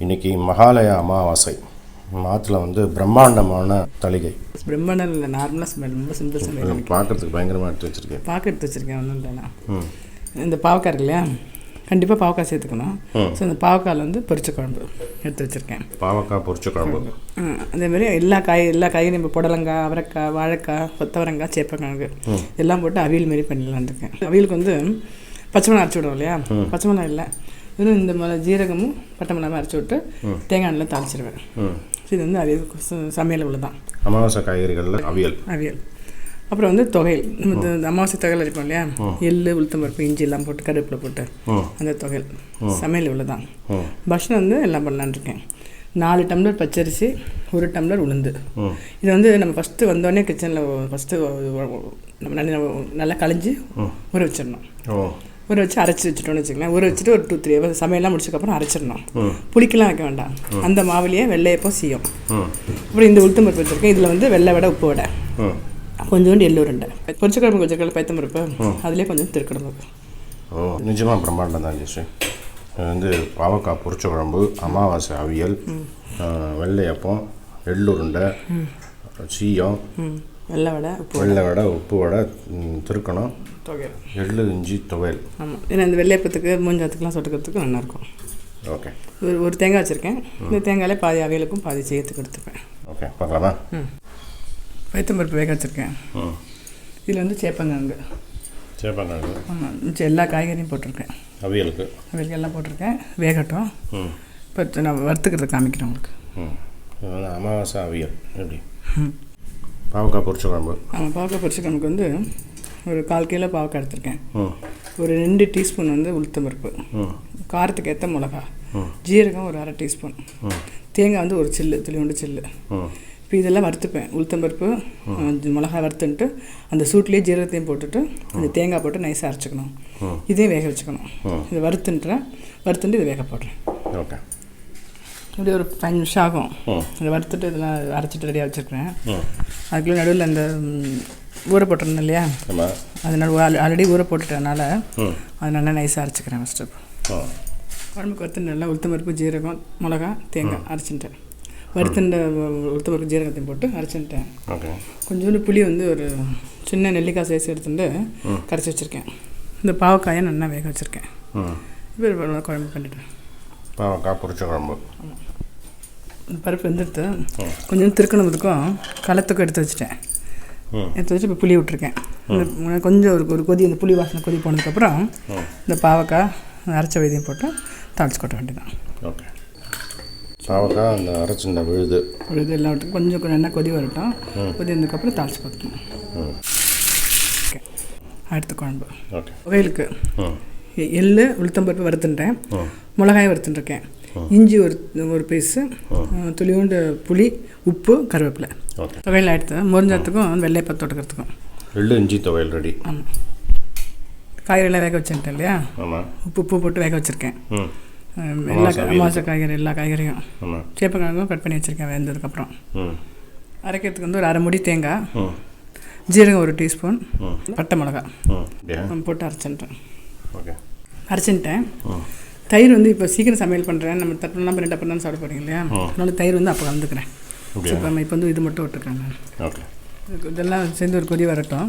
இன்றைக்கி மகாலய அமாவாசை மாத்தில் வந்து பிரம்மாண்டமான தளிகை. பிரம்மாண்டம் இல்லை, நார்மலாக ஸ்மெல், ரொம்ப சிம்பிள் ஸ்மெல். பார்க்குறதுக்கு பயங்கரமாக எடுத்து வச்சுருக்கேன். ஒன்றும் இல்லைண்ணா. இந்த பாவக்காய் இருக்கு இல்லையா, கண்டிப்பாக பாவக்காய் சேர்த்துக்கணும். ஸோ இந்த பாவக்காயில் வந்து பொரிச்ச குழம்பு எடுத்து வச்சுருக்கேன். பாவக்காய் பொரிச்ச குழம்பு. அதேமாதிரி எல்லா காயும் இப்போ புடலங்காய், அவரைக்காய், வாழைக்காய், கொத்தவரங்காய், சேப்பக்கிழங்கு எல்லாம் போட்டு அவியல் மாரி பண்ணிடலான் இருக்கேன். அவியலுக்கு வந்து பச்சை மிளகா அரைச்சி விடுவோம் இல்லையா, பச்சை மிளகா இல்லை, இன்னும் இந்த மிளகா ஜீரகமும் பட்டை மிளகாய் அரைச்சி விட்டு தேங்காய் எண்ணெயில் தாளிச்சிடுவேன். இது வந்து அவியல் சமையல் உள்ள தான். அமாவாசை காய்கறிகளில் அவியல். அப்புறம் வந்து தொகையில், நம்ம இந்த அமாவாசை தொகையில் அரைப்போம் இல்லையா, எள்ளு, உளுத்தம்பருப்பு, இஞ்சி எல்லாம் போட்டு கருவேப்பிலை போட்டு அந்த தொகையில் சமையல் உள்ள தான். பக்ஷணம் வந்து எல்லாம் பண்ணலான்னு இருக்கேன். 4 டம்ளர் பச்சரிசி, 1 டம்ளர் உளுந்து. இது வந்து நம்ம ஃபஸ்ட்டு வந்தோடனே கிச்சனில் ஃபஸ்ட்டு நம்ம நல்லா களைஞ்சி ஊற வச்சிடணும். ஊற வச்சு அரைச்சி வச்சுட்டோன்னு வச்சுக்கலாம். ஊற வச்சுட்டு ஒரு 2-3 hours சமையல்லாம் முடிச்சதுக்கப்புறம் அரைச்சிடணும். புளிக்கெல்லாம் வைக்க வேண்டாம். அந்த மாவுலேயே வெள்ளையப்போ சீயம். அப்புறம் இந்த உளுத்தம்பருப்பு வச்சுருக்கேன். இதில் வந்து வெள்ளை வடை, உப்பு வடை, கொஞ்சோண்டு எள்ளு உருண்டை, பொரிச்ச குழம்பு கொஞ்சம் பைத்தம்பருப்பு, அதுலேயே கொஞ்சம் திருக்கடம்பருப்பு. நிஜமாக பிரம்மாண்டம் தான் ஜெஸ்ரீ. வந்து பாவக்காய் பொரிச்ச குழம்பு, அமாவாசை அவியல், வெள்ளையப்பம், எள்ளுருண்டை, சீயம், வெள்ளை வடை, உப்பு வடை, திருக்கணும், எள்ளு, இஞ்சி துவையல். ஆமாம், ஏன்னா இந்த வெள்ளையப்பத்துக்கு மூஞ்சாத்துக்குலாம் சொட்டுக்கிறதுக்கு நல்லாயிருக்கும். ஓகே. ஒரு தேங்காய் வச்சுருக்கேன். இந்த தேங்காயிலே பாதி அவியலுக்கும் பாதி செய்யறதுக்கு எடுத்துப்பேன். ஓகே, பார்க்கலாமா? பைத்தம்பருப்பு வேக வச்சுருக்கேன். இதில் வந்து சேப்பங்கிழங்கு. ஆமாம், மிச்சம் எல்லா காய்கறியும் போட்டிருக்கேன். அவியலுக்கு எல்லாம் போட்டிருக்கேன். வேகட்டும். இப்போ நான் வறுத்துக்கிறத காமிக்கிறேன் உங்களுக்கு. அமாவாசை அவியல் எப்படி? பாவக்காய் பொரிச்ச குழம்பு. ஆமாம், பாவக்காய் பொரிச்ச குழம்புக்கு வந்து ஒரு 1/4 கிலோ பாவக்காய் எடுத்திருக்கேன். ஒரு 2 டீஸ்பூன் வந்து உளுத்தம்பருப்பு, காரத்துக்கு ஏற்ற மிளகா, ஜீரகம் ஒரு 1/2 டீஸ்பூன், தேங்காய் வந்து ஒரு சில்லு, துளியோண்டு சில்லு. இப்போ இதெல்லாம் வறுத்துப்பேன். உளுத்தம்பருப்பு, மிளகா வறுத்துன்ட்டு அந்த சூட்லேயே ஜீரகத்தையும் போட்டுட்டு அந்த தேங்காய் போட்டு நைஸாக அரைச்சிக்கணும். இதையும் வேக வச்சுக்கணும். இதை வறுத்துட்டு இதை வேக போடுறேன். ஓகே. இப்படி ஒரு 5 நிமிஷம் ஆகும். இதை வறுத்துட்டு இதெல்லாம் அரைச்சிட்டு ரெடியாக வச்சுருக்கிறேன். அதுக்குள்ளே நடுவில் அந்த ஊற போட்டுருந்தேன் இல்லையா, அதனால ஆல்ரெடி ஊற போட்டுட்டதுனால அது நல்லா நைஸாக அரைச்சிக்கிறேன். ஃபஸ்ட்டு குழம்புக்கு வறுத்துட்டு நல்லா உளுத்தம்பருப்பு, ஜீரகம், மிளகா, தேங்காய் அரைச்சிட்டேன். வறுத்துண்ட உளுத்தம்பருப்பு ஜீரகத்தையும் போட்டு அரைச்சிட்டேன். கொஞ்சோண்டு புளி வந்து ஒரு சின்ன நெல்லிக்காய் சைஸ் எடுத்துட்டு கரைச்சி வச்சுருக்கேன். இந்த பாவக்காயை நல்லா வேக வச்சுருக்கேன். இப்போ குழம்பு பண்ணிட்டேன். பாவக்காய் பொரிச்ச குழம்பு. ஆமாம், பருப்பு வெந்துடுத்து. கொஞ்சம் திருக்கணத்துக்கும் களத்துக்கும் எடுத்து வச்சுட்டேன். எடுத்து வச்சு இப்போ புளி விட்டுருக்கேன். கொஞ்சம் ஒரு கொதி, அந்த புளி வாசனை கொதி போனதுக்கப்புறம் இந்த பாவக்காய் அரைச்ச வைத்தியம் போட்டு தாளிச்சு கொட்ட வேண்டியதான். ஓகே. பாவக்காய் அந்த அரைச்சிருந்த விழுது எல்லாம் விட்டு கொஞ்சம் நல்லா கொதி வரட்டும். கொதி வந்ததுக்கப்புறம் தாளிச்சு கொட்டணும். ஓகே, அடுத்த குழம்பு. ஓகே. வகையிலுக்கு எள்ளு, உளுத்தம்பருப்பு வறுத்துட்டேன், மிளகாயும் வறுத்துட்டுருக்கேன், இஞ்சி ஒரு பீஸு, துளியோண்டு புளி, உப்பு, கருவேப்பிலை. துவையல் எடுத்து முறிஞ்சத்துக்கும் வெள்ளையப்பம் தொட்டுக்கிறதுக்கும் எள்ளு, இஞ்சி துவையல் ரெடி. ஆமாம், காய்கறியெல்லாம் வேக வச்சுட்டேன் இல்லையா. ஆமாம், உப்பு போட்டு வேக வச்சுருக்கேன். எல்லா அமாவாசை காய்கறி, எல்லா காய்கறியும், சேப்பக்கிழங்கும் கட் பண்ணி வச்சுருக்கேன். வெந்ததுக்கப்புறம் அரைக்கிறதுக்கு வந்து ஒரு 1/2 மூடி தேங்காய், ஜீரகம் 1 டீஸ்பூன், பட்டை மிளகா போட்டு அரைச்சிட்டேன். தயிர் வந்து இப்போ சீக்கிரம் சமையல் பண்ணுறேன். நம்ம தட்டெல்லாம் பண்ணிட்டு அப்புறம் தான் சாப்பிட போகிறீங்க இல்லையா, அதனால தயிர் வந்து அப்போ கலந்துக்கிறேன். இப்போ வந்து இது மட்டும் விட்டுருக்கேன் நான். ஓகே. இதெல்லாம் சேர்ந்து ஒரு கொதி வரட்டும்.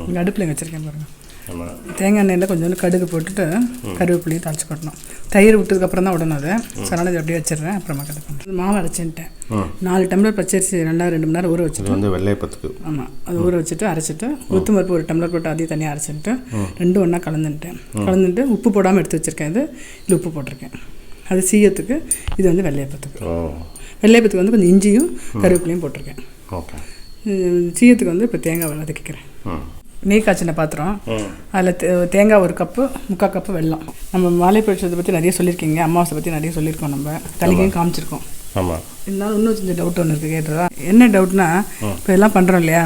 இங்கே அடுப்பில் இங்கே வச்சுருக்கேன் பாருங்கள். தேங்காய் எண்ணெயில் கொஞ்சோண்டு கடுகு போட்டுட்டு கருவேப்பிலையும் தாளிச்சு கொட்டணும். தயிர் விட்டதுக்கப்புறம் தான் விடணும் அதை. அதனால் இது அப்படியே வச்சிடுறேன். அப்புறமா கதை பண்ணுறேன். மாவு அரைச்சிட்டேன். 4 டம்ளர் பச்சரிசி 2 மணி நேரம் ஊற வச்சுட்டு வந்து வெள்ளையப்பத்துக்கு. ஆமாம், அது ஊற வச்சுட்டு அரைச்சிட்டு உளுத்தம்பருப்பு 1 டம்ளர் போட்டு அதையும் தனியாக அரைச்சிட்டு 2 ஒன்றா கலந்துட்டு உப்பு போடாமல் எடுத்து வச்சுருக்கேன். இதில் உப்பு போட்டிருக்கேன். அது சீயத்துக்கு, இது வந்து வெள்ளையப்பத்துக்கு. வெள்ளையப்பத்துக்கு வந்து கொஞ்சம் இஞ்சியும் கருவேப்பிலையும் போட்டிருக்கேன். ஓகே. சீயத்துக்கு வந்து இப்போ தேங்காய் வதக்கிக்கிறேன். நெய் காய்ச்சின பாத்திரம், அதில் தேங்காய் 1 கப்பு, 3/4 கப்பு வெல்லம். நம்ம மாலை பரிசத்தை பற்றி நிறைய சொல்லியிருக்கீங்க, அமாவாசை பற்றி நிறைய சொல்லியிருக்கோம், நம்ம தலைக்கையும் காமிச்சிருக்கோம். ஆமாம். இருந்தாலும் இன்னும் கொஞ்சம் டவுட் ஒன்று இருக்குது, கேட்டுறதா? என்ன டவுட்னா, இப்போ எல்லாம் பண்ணுறோம் இல்லையா,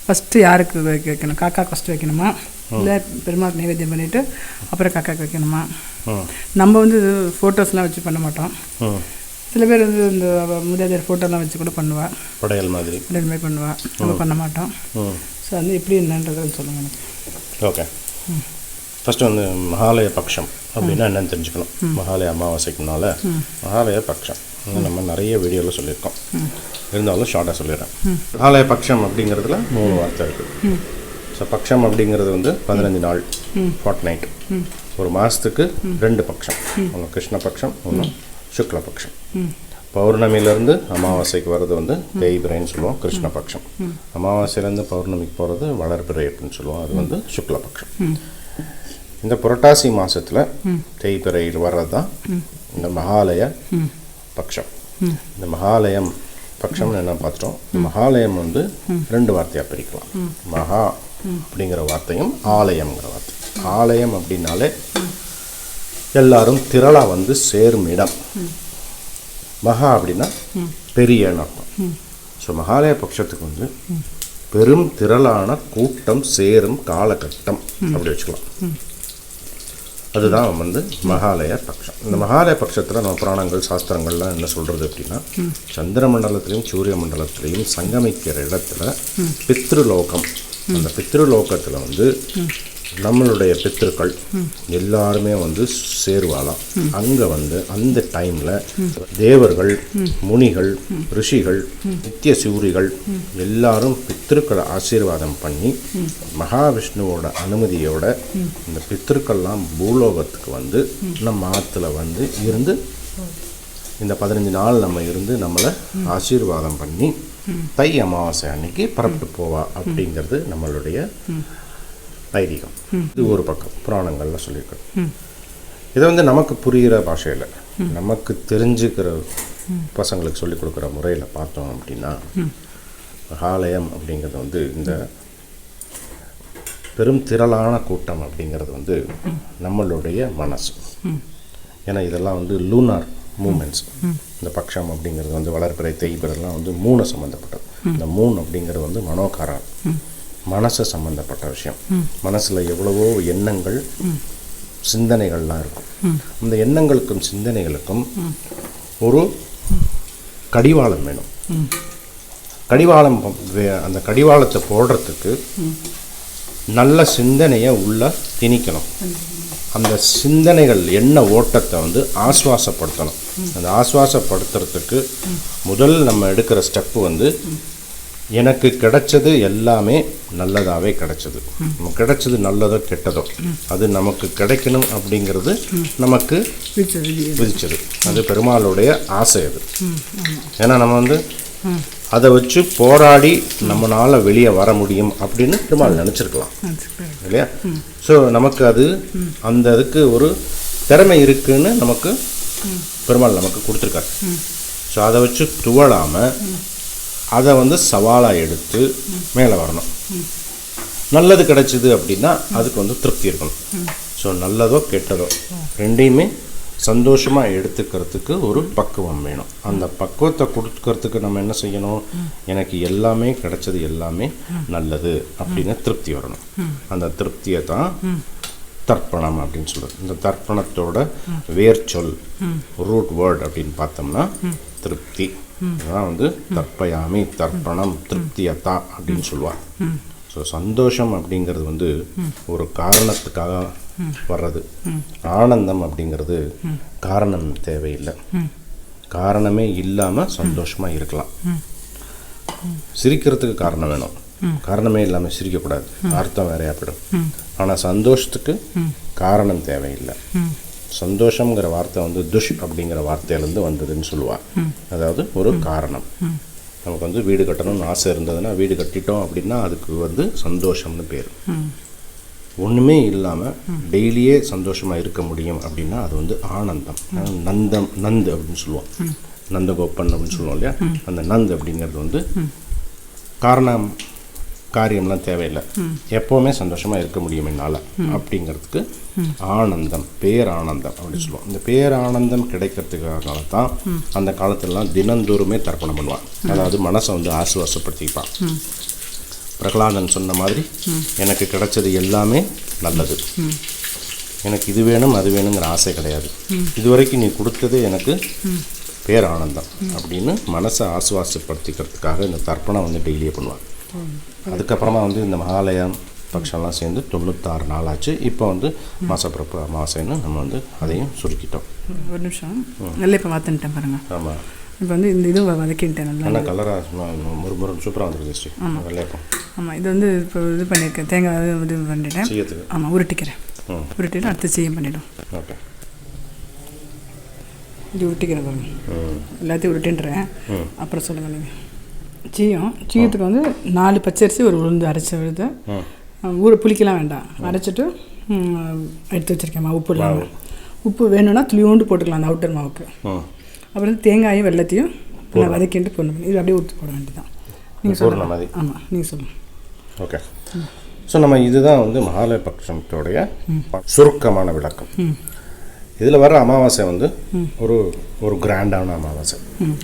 ஃபஸ்ட்டு யாருக்கு வைக்கணும்? காக்காக்கு ஃபஸ்ட்டு வைக்கணுமா, இல்லை பெருமாள் நைவேத்தியம் பண்ணிவிட்டு அப்புறம் காக்காக்கு வைக்கணுமா? நம்ம வந்து ஃபோட்டோஸ்லாம் வச்சு பண்ண மாட்டோம். சில பேர் வந்து இந்த முதலியார் ஃபோட்டோலாம் வச்சு கூட பண்ணுவாள், படையல் மாதிரி பண்ணுவாள். நம்ம பண்ண மாட்டோம். ஸோ வந்து எப்படி என்னன்றதை சொல்லுங்கள் எனக்கு. ஓகே. ஃபஸ்ட்டு வந்து மகாலய பட்சம் அப்படின்னா என்னென்னு தெரிஞ்சுக்கணும். மகாலய அமாவாசைக்கு முன்னால் மகாலய பட்சம் நம்ம நிறைய வீடியோவில் சொல்லியிருக்கோம், இருந்தாலும் ஷார்ட்டாக சொல்லிடுறேன். மகாலய பட்சம் அப்படிங்கிறதுல 3 வார்த்தை இருக்குது. ஸோ பட்சம் அப்படிங்கிறது வந்து 15 நாள், ஃபார்ட்நைட். ஒரு மாதத்துக்கு 2 பட்சம், ஒன்று கிருஷ்ணபக்ஷம், ஒன்று சுக்லபக்ஷம். பௌர்ணமியிலேருந்து அமாவாசைக்கு வர்றது வந்து தேய்பிரைன்னு சொல்லுவோம், கிருஷ்ணபக்ஷம். அமாவாசையிலேருந்து பௌர்ணமிக்கு போகிறது வளர்பிறை அப்படின்னு சொல்லுவோம், அது வந்து சுக்லபக்ஷம். இந்த புரட்டாசி மாதத்தில் தேய்பிறை வர்றது தான் இந்த மகாலய பக்ஷம். இந்த மகாலயம் பக்ஷம்னு என்ன பார்த்துட்டோம். மகாலயம் வந்து 2 வார்த்தையாக பிரிக்கலாம். மகா அப்படிங்கிற வார்த்தையும் ஆலயம்ங்கிற வார்த்தை. ஆலயம் அப்படின்னாலே எல்லாரும் திரளாக வந்து சேரும் இடம். மகா அப்படின்னா பெரியன்னு அர்த்தம். ஸோ மகாலய பட்சத்துக்கு வந்து பெரும் திரளான கூட்டம் சேரும் காலகட்டம் அப்படி வச்சுக்கலாம். அதுதான் வந்து மகாலய பட்சம். இந்த மகாலய பட்சத்தில் நம்ம புராணங்கள் சாஸ்திரங்கள்லாம் என்ன சொல்கிறது அப்படின்னா, சந்திர மண்டலத்திலையும் சூரிய மண்டலத்திலையும் சங்கமிக்கிற இடத்துல பித்ருலோகம், அந்த பித்ருலோகத்தில் வந்து நம்மளுடைய பித்ருக்கள் எல்லாருமே வந்து சேருவாளாம். அங்கே வந்து அந்த டைமில் தேவர்கள், முனிகள், ரிஷிகள், நித்திய சூரிகள் எல்லாரும் பித்ருக்களை ஆசீர்வாதம் பண்ணி மகாவிஷ்ணுவோட அனுமதியோட இந்த பித்ருக்கள்லாம் பூலோகத்துக்கு வந்து நம்ம ஆற்றுல வந்து இருந்து இந்த 15 நாள் நம்ம இருந்து நம்மளை ஆசீர்வாதம் பண்ணி தை அமாவாசை அன்னைக்கு புறப்பட்டு போவா அப்படிங்கிறது நம்மளுடைய ஐதீகம். இது ஒரு பக்கம் புராணங்கள்ல சொல்லியிருக்கோம். இதை வந்து நமக்கு புரிகிற பாஷையில் நமக்கு தெரிஞ்சுக்கிற பசங்களுக்கு சொல்லிக் கொடுக்குற முறையில் பார்த்தோம் அப்படின்னா, மகாலயம் அப்படிங்கிறது வந்து இந்த பெரும் திரளான கூட்டம் அப்படிங்கிறது வந்து நம்மளுடைய மனசு. ஏன்னா இதெல்லாம் வந்து லூனார் மூமெண்ட்ஸ். இந்த பட்சம் அப்படிங்கிறது வந்து வளர்பிறை தேய்பிறைலாம் வந்து 3 சம்மந்தப்பட்டது. இந்த 3 அப்படிங்கிறது வந்து மனோகாரம், மனசை சம்மந்தப்பட்ட விஷயம். மனசில் எவ்வளவோ எண்ணங்கள், சிந்தனைகள்லாம் இருக்கும். அந்த எண்ணங்களுக்கும் சிந்தனைகளுக்கும் ஒரு கடிவாளம் வேணும். கடிவாளம், அந்த கடிவாளத்தை போடுறதுக்கு நல்ல சிந்தனையை உள்ள திணிக்கணும். அந்த சிந்தனைகள் எண்ண ஓட்டத்தை வந்து ஆஸ்வாசப்படுத்தணும். அந்த ஆஸ்வாசப்படுத்துறதுக்கு முதல் நம்ம எடுக்கிற ஸ்டெப்பு வந்து எனக்கு கிடைச்சது எல்லாமே நல்லதாகவே கிடைச்சது. நமக்கு கிடைச்சது நல்லதோ கெட்டதோ அது நமக்கு கிடைக்கணும் அப்படிங்கிறது நமக்கு விதிச்சது. அது பெருமாளுடைய ஆசை. அது ஏன்னா நம்ம வந்து அதை வச்சு போராடி நம்மளால் வெளியே வர முடியும் அப்படின்னு பெருமாள் நினச்சிருக்கலாம் இல்லையா? ஸோ நமக்கு அது அந்த அதுக்கு ஒரு திறமை இருக்குன்னு நமக்கு பெருமாள் நமக்கு கொடுத்துருக்காரு. ஸோ அதை வச்சு துவளாமல் அதை வந்து சவாலாக எடுத்து மேலே வரணும். நல்லது கிடைச்சிது அப்படின்னா அதுக்கு வந்து திருப்தி இருக்கணும். ஸோ நல்லதோ கெட்டதோ ரெண்டையுமே சந்தோஷமாக எடுத்துக்கிறதுக்கு ஒரு பக்குவம் வேணும். அந்த பக்குவத்தை கொடுக்கறதுக்கு நம்ம என்ன செய்யணும்? எனக்கு எல்லாமே கிடைச்சது எல்லாமே நல்லது அப்படின்னு திருப்தி வரணும். அந்த திருப்தியை தான் தர்ப்பணம் அப்படின்னு சொல்கிறது. இந்த தர்ப்பணத்தோட வேர்ச்சொல், ரூட் வேர்ட் அப்படின்னு பார்த்தோம்னா திருப்தி. இதுதான் வந்து தர்ப்பயாமி, தர்ப்பணம், திருப்தியத்தா அப்படின்னு சொல்லுவாள். ஸோ சந்தோஷம் அப்படிங்கிறது வந்து ஒரு காரணத்துக்காக வர்றது. ஆனந்தம் அப்படிங்கிறது காரணம் தேவையில்லை. காரணமே இல்லாமல் சந்தோஷமாக இருக்கலாம். சிரிக்கிறதுக்கு காரணம் வேணும், காரணமே இல்லாமல் சிரிக்கக்கூடாது, அர்த்தம் வேறையா போயிடும். ஆனால் சந்தோஷத்துக்கு காரணம் தேவையில்லை. சந்தோஷங்கிற வார்த்தை வந்து துஷ் அப்படிங்கிற வார்த்தையிலேருந்து வந்ததுன்னு சொல்லுவாள். அதாவது ஒரு காரணம். நமக்கு வந்து வீடு கட்டணும்னு ஆசை இருந்ததுன்னா வீடு கட்டிட்டோம் அப்படின்னா அதுக்கு வந்து சந்தோஷம்னு பேர். ஒன்றுமே இல்லாமல் டெய்லியே சந்தோஷமாக இருக்க முடியும் அப்படின்னா அது வந்து ஆனந்தம். நந்து அப்படின்னு சொல்லுவோம், நந்தகோப்பன் அப்படின்னு சொல்லுவோம் இல்லையா? அந்த நந்து அப்படிங்கிறது வந்து காரணம், காரியம்லாம் தேவையில்லை, எப்போவுமே சந்தோஷமாக இருக்க முடியும் என்னால் அப்படிங்கிறதுக்கு ஆனந்தம், பேரானந்தம் அப்படின்னு சொல்லுவோம். இந்த பேரானந்தம் கிடைக்கிறதுக்காக தான் அந்த காலத்திலலாம் தினந்தோறுமே தர்ப்பணம் பண்ணுவான். அதாவது மனசை வந்து ஆசுவாசப்படுத்திப்பான். பிரகலாதன் சொன்ன மாதிரி எனக்கு கிடைச்சது எல்லாமே நல்லது, எனக்கு இது வேணும் அது வேணுங்கிற ஆசை கிடையாது, இதுவரைக்கும் நீ கொடுத்தது எனக்கு பேரானந்தம் அப்படின்னு மனசை ஆசுவாசப்படுத்திக்கிறதுக்காக இந்த தர்ப்பணம் வந்து டெய்லியே பண்ணுவாங்க. அதுக்கப்புறமா வந்து இந்த மகாலயம் பட்சம்லாம் சேர்ந்து 96 நாள் ஆச்சு. இப்போ வந்து மாசப்பிறப்பு அமாவாசைன்னு நம்ம வந்து அதையும் சுருக்கிட்டோம். ஒரு நிமிஷம் நல்லா இப்போ மாற்றிட்டேன் பாருங்கள். ஆமாம், இப்போ வந்து இந்த இது வதக்கிட்டேன் நல்லா. ஆனால் கலராக முறுமுறு சூப்பராக வந்துருச்சு. ஆமாம், வெள்ளையப்பம். ஆமாம், இது வந்து இப்போ இது பண்ணியிருக்கேன், தேங்காய் இது பண்ணிட்டேன். செய்யறதுக்கு ஆமாம், உருட்டிக்கிறேன். உருட்டிட்டு அடுத்து சீயம் பண்ணிவிடும். ஓகே, இது உருட்டிக்கிறேன் பாருங்க. எல்லாத்தையும் உருட்டின்றேன், அப்புறம் சொல்லுங்கள் நீங்கள். சீயத்துக்கு வந்து 4 பச்சரிசி ஒரு உளுந்து அரைச்சி விழுது. ஊற புளிக்கலாம் வேண்டாம், அரைச்சிட்டு எடுத்து வச்சுருக்கேன். உப்பு இல்லாமல், உப்பு வேணும்னா துளியோண்டு போட்டுக்கலாம் அந்த அவுட்டர் மாவுக்கு. அப்புறம் தேங்காயும் வெள்ளத்தையும் வதக்கிட்டு போடணும். இது அப்படியே ஊற்றி போட வேண்டியதான். நீங்கள் சொல்லணும் மாதிரி. ஆமாம், நீங்கள் சொல்லுங்கள். ஓகே, ஸோ நம்ம இதுதான் வந்து மகாலய பட்சத்தோடைய சுருக்கமான விளக்கம். இதில் வர அமாவாசை வந்து ஒரு கிராண்டான அமாவாசை.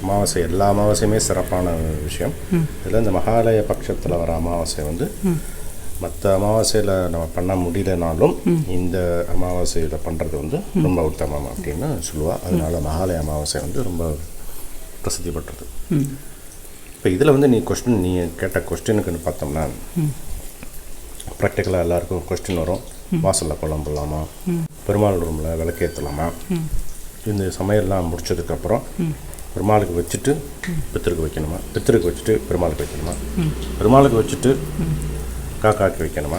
அமாவாசை எல்லா அமாவாசையுமே சிறப்பான விஷயம். இதில் இந்த மகாலய பட்சத்தில் வர அமாவாசை வந்து மற்ற அமாவாசையில் நம்ம பண்ண முடியலனாலும் இந்த அமாவாசையில் பண்ணுறது வந்து ரொம்ப உத்தமம் அப்படின்னு சொல்லுவாள். அதனால மகாலய அமாவாசை வந்து ரொம்ப பிரசித்தி பெற்றது. இப்போ இதில் வந்து நீ கேட்ட கொஸ்டினுக்குன்னு பார்த்தோம்னா, ப்ராக்டிக்கலாக எல்லாருக்கும் கொஸ்டின் வரும். வாசலில் குழம்பு இல்லாமா, பெருமாள் ரூமில் விளக்கேற்றலாமா, இந்த சமையல்லாம் முடிச்சதுக்கப்புறம் பெருமாளுக்கு வச்சுட்டு பித்திருக்கு வைக்கணுமா, பித்திருக்கு வச்சுட்டு பெருமாளுக்கு வைக்கணுமா, பெருமாளுக்கு வச்சுட்டு காக்காய்க்கு வைக்கணுமா,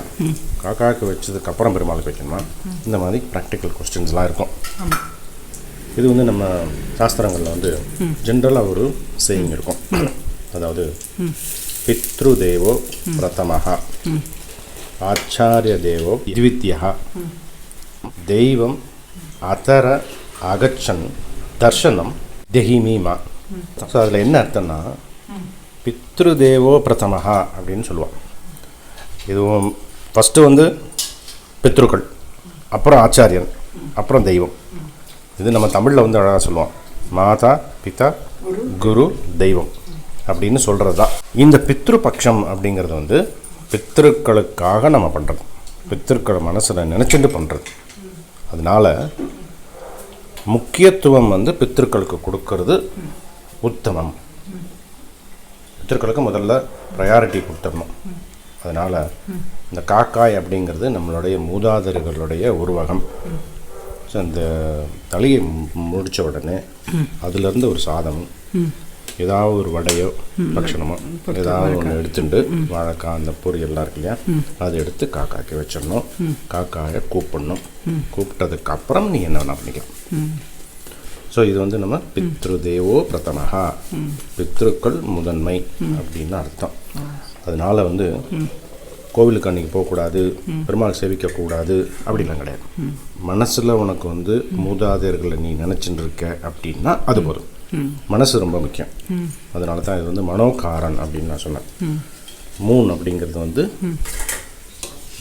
காக்காய்க்கு வச்சதுக்கப்புறம் பெருமாளுக்கு வைக்கணுமா, இந்த மாதிரி ப்ராக்டிக்கல் கொஸ்டின்ஸ்லாம் இருக்கும். இது வந்து நம்ம சாஸ்திரங்களில் வந்து ஜென்ரலாக ஒரு சேயிங் இருக்கும். அதாவது பித்ரு தேவோ பிரதமஹா, ஆச்சாரிய தேவோ த்வித்யஹா, தெய்வம் அதர அகச்சன் தர்ஷனம் தெஹிமீமா. ஸோ அதில் என்ன அர்த்தம்னா, பித்ரு தேவோ பிரதமஹா அப்படின்னு சொல்லுவான். இதுவும் ஃபஸ்ட்டு வந்து பித்ருக்கள், அப்புறம் ஆச்சாரியன், அப்புறம் தெய்வம். இது நம்ம தமிழில் வந்து அழகாக சொல்லுவோம், மாதா பிதா குரு தெய்வம் அப்படின்னு சொல்கிறது தான். இந்த பித்ரு பட்சம் அப்படிங்கிறது வந்து பித்ருக்களுக்காக நம்ம பண்ணுறது, பித்ருக்களை மனசில் நினச்சிட்டு பண்ணுறது. அதனால் முக்கியத்துவம் வந்து பித்ருக்களுக்கு கொடுக்கறது உத்தமம். பித்ருக்களுக்கு முதல்ல ப்ரையாரிட்டி கொடுத்துடணும். அதனால் இந்த காக்காய் அப்படிங்கிறது நம்மளுடைய மூதாதையர்களுடைய உருவகம். ஸோ அந்த தலையை முடித்த உடனே அதுலேருந்து ஒரு சாதமும் ஏதாவது ஒரு வடையோ பட்சணமோ ஏதாவது ஒன்று எடுத்துட்டு, வாழைக்காய் அந்த பொரியல்லாம் இருக்கு இல்லையா, அதை எடுத்து காக்காய்க்கு வச்சிடணும். காக்காயை கூப்பிடணும். கூப்பிட்டதுக்கு அப்புறம் நீ என்ன வேணா பண்ணிக்கலாம். ஸோ இது வந்து நம்ம பித்ரு தேவோ பிரதமஹா, பித்ருக்கள் முதன்மை அப்படின்னு அர்த்தம். அதனால வந்து கோவிலுக்கு அன்றைக்கி போகக்கூடாது, பெருமாள் சேவிக்கக்கூடாது அப்படிலாம் கிடையாது. மனசில் உனக்கு வந்து மூதாதையர்களை நீ நினச்சிட்டு இருக்க அப்படின்னா அது போதும். மனசு ரொம்ப முக்கியம். அதனால தான் இது வந்து மனோகாரன் அப்படின்னு நான் சொன்னேன். மூன் அப்படிங்கிறது வந்து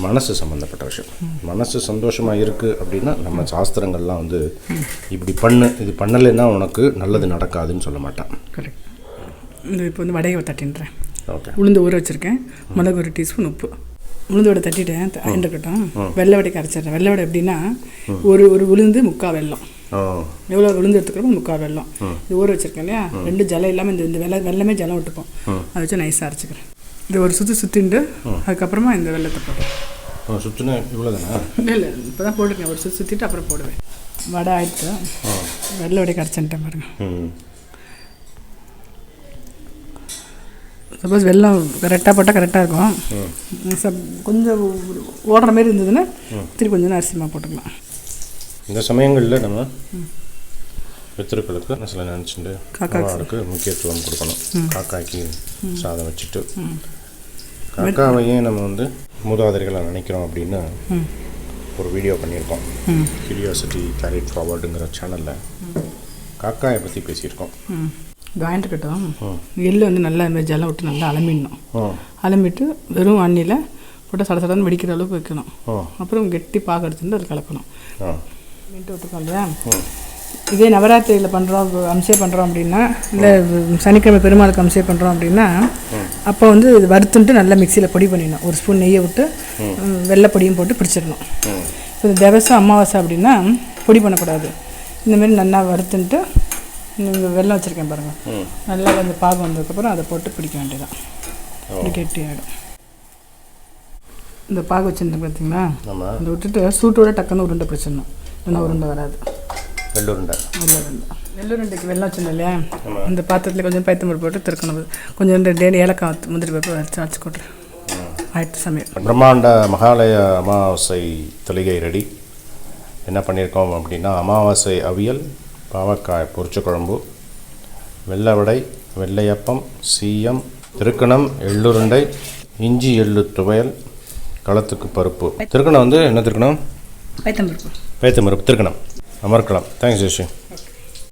மனசு சம்மந்தப்பட்ட விஷயம். மனசு சந்தோஷமாக இருக்குது அப்படின்னா நம்ம சாஸ்திரங்கள்லாம் வந்து இப்படி பண்ணு, இது பண்ணலைன்னா உனக்கு நல்லது நடக்காதுன்னு சொல்ல மாட்டான். கரெக்ட். இந்த இப்போ வந்து வடையை தட்டின்றேன். ஓகே, உளுந்து ஊற வச்சுருக்கேன். மிளகு 1 டீஸ்பூன் உப்பு. உளுந்து வடை தட்டிட்டேன், இருக்கட்டும். வெள்ளை வடைக்கு அரைச்சிட்றேன். வெள்ளை வடை எப்படின்னா, ஒரு உளுந்து 3/4 வெல்லம். எவ்வளோ உளுந்து எடுத்துக்கிறோமோ 3/4 வெல்லம். இது ஊற வச்சுருக்கேன் இல்லையா, 2 ஜலம் இல்லாமல் இந்த வெள்ளமே ஜலம் விட்டுப்போம். அதை வச்சு நைஸாக அரைச்சிக்கிறேன். இது ஒரு சுற்றிட்டு அதுக்கப்புறமா இந்த வெள்ளத்தை போடுவேன். சுற்றினா இவ்வளோ தானே? இல்லை, இப்போ தான் போட்டுருக்கேன். ஒரு சுற்றிட்டு அப்புறம் போடுவேன். வடை ஆயிடுச்சு. வெள்ளை வடைக்கு அரைச்சிட்டேன் பாருங்கள். சப்போஸ் வெல்லம் கரெக்டாக போட்டால் கரெக்டாக இருக்கும். கொஞ்சம் ஓடுற மாதிரி இருந்ததுன்னா திருப்பி கொஞ்சம் அரிசிமா போட்டுக்கலாம். இந்த சமயங்களில் நம்ம பித்திருக்களுக்கு சில நினச்சிட்டு காக்காவுக்கு முக்கியத்துவம் கொடுக்கணும். காக்காய்க்கு சாதம் வச்சுட்டு, காக்காவையே நம்ம வந்து மூதாதையர்களை நினைக்கிறோம் அப்படின்னு ஒரு வீடியோ பண்ணியிருக்கோம். கியூரியாசிட்டி கேரிட் ஃபார்வர்டுங்கிற சேனலில் காக்காயை பற்றி பேசியிருக்கோம். காயின்ட்டு கட்டும். எள்ளு வந்து நல்லா ஜலம் விட்டு நல்லா அலம்பிடணும். அலம்பிட்டு வெறும் அண்ணியில் போட்டு சடசடன்னு வெடிக்கிற அளவுக்கு வைக்கணும். அப்புறம் கெட்டி பாகு எடுத்துட்டு அது கலக்கணும். மீட்டு விட்டுக்கோம் இல்லையா. இதே நவராத்திரியில் பண்ணுறோம், அம்சே பண்ணுறோம் அப்படின்னா, இல்லை சனிக்கிழமை பெருமாளுக்கு அம்சே பண்ணுறோம் அப்படின்னா, அப்போ வந்து இது வறுத்துன்ட்டு நல்லா மிக்சியில் பொடி பண்ணிடணும். 1 ஸ்பூன் நெய்யை விட்டு வெள்ளைப்பொடியும் போட்டு பிடிச்சிடணும். இப்போ திவசம் அமாவாசை அப்படின்னா பொடி பண்ணக்கூடாது. இந்தமாரி நல்லா வறுத்துன்ட்டு நீங்கள் வெல்லம் வச்சுருக்கேன் பாருங்கள், நல்லா அந்த பாகு வந்ததுக்கப்புறம் அதை போட்டு பிடிக்க வேண்டியதான். இப்படி கெட்டி ஆகிடும். இந்த பாகு வச்சுருந்தேன் பார்த்தீங்களா, ஆமாம். அதை விட்டுட்டு சூட்டோட டக்குன்னு உருண்டை பிடிச்சிடணும். இல்லைன்னா உருண்டை வராது. எள்ளுருண்டை. எள்ளுருண்டைக்கு வெள்ளம் வச்சுருந்தோம் இல்லையா, அந்த பாத்திரத்தில் கொஞ்சம் பயத்தம்பருப்பு போட்டு திருக்கணும். கொஞ்சம் 2 ஏலக்காய் முந்திரி பருப்பு வச்சு கொட்டு. ஆயிடுச்சு சமையல். பிரம்மாண்ட மகாலய அமாவாசை தொலிகை ரெடி. என்ன பண்ணியிருக்கோம் அப்படின்னா, அமாவாசை அவியல், பாவக்காய் பொரிச்ச குழம்பு, வெள்ளை வடை, வெள்ளையப்பம், சீயம், திருக்கணம், எள்ளுருண்டை, இஞ்சி எள்ளு துவையல், களத்துக்கு பருப்பு. திருக்கணம் வந்து என்ன திருக்கணம்? பயத்தம்பருப்பு. பயத்தம்பருப்பு திருக்கணம். அமர்க்கலாம். தேங்க்ஸ் ஜெயஸ்ரீ.